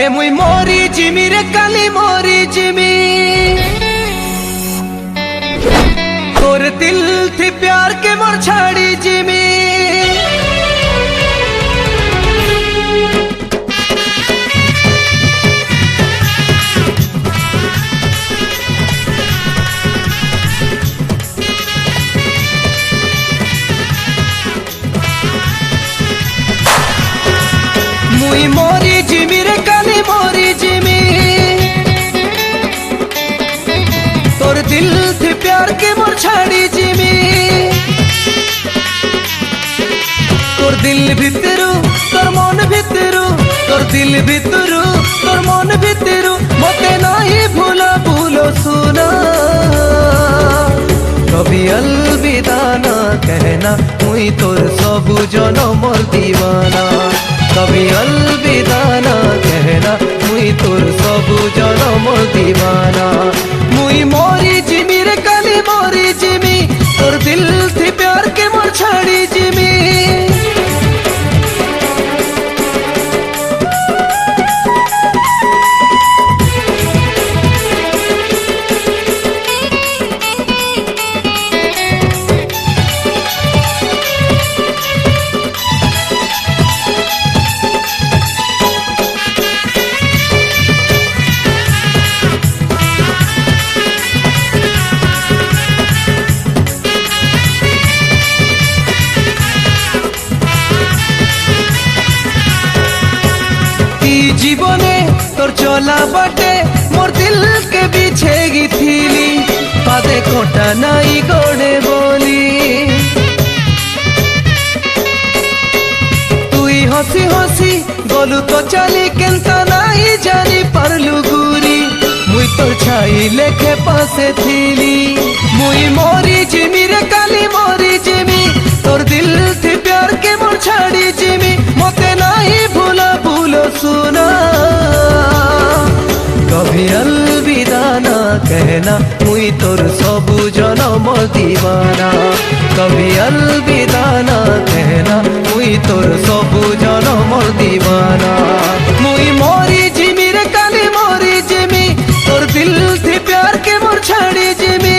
ए मुई मोरी जिमी रे काली मोरी जिमी तोर दिल थी प्यार के मोर छाड़ी जिमी मुई मोरी जिमी रे काली मोरी जिमी तोर दिल थी प्यार के मोर छाड़ी जिमी तोर दिल भितरू तोर मन भितरू तोर दिल भितरू तोर मन भितरू मते नाही भूला भूलो सुना कभी अलविदा ना कहना मुई तोर सबु जनमर दीवाना कभी अलविदा ना कहना मुई तोर सबु जनमर दीवाना मुई मोरी जिमी रे काली मोरी जिमी तोर दिल थी प्यार के मोर छाड़ी जिमी जीवने तोर चला बाटे मोर दिल के पीछे गिथिली पादे कोटा नाई गोड़े बोली तुई हसी हसी गलु तो चली केंता नाई जानी परलु गुरी मुई तो छाई लेखे पासे थीली मुई मोरी जिमी रे काली मोरी जिमी तोर दिल थी प्यार के मोर छाड़ी जिमी मते नाही भूला भूलो सुना कभी अलविदा ना कहना मुई तोर सबु जनम दीवाना कभी अलविदा ना कहना मुई तोर सबु जनम दीवाना मुई मोरी जिमी रे काली मोरी जिमी तोर दिल थी प्यार के मोर छाड़ी जिमी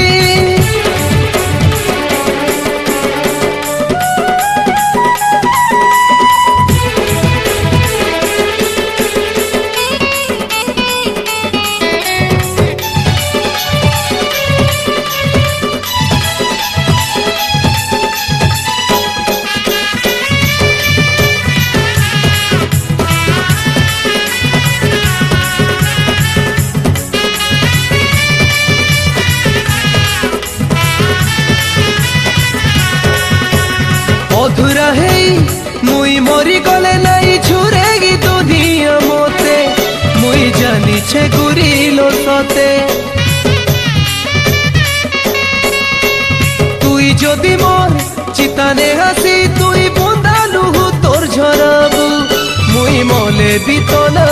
अधूरा है मुई मरी गले नहीं छुरेगी दुनिया मोते मुई जानी छे गुरीलो सते तुई जदि मोर चिताने हसी तुई बुंदा लुहु तोर झराबू मुई मले भी तो ना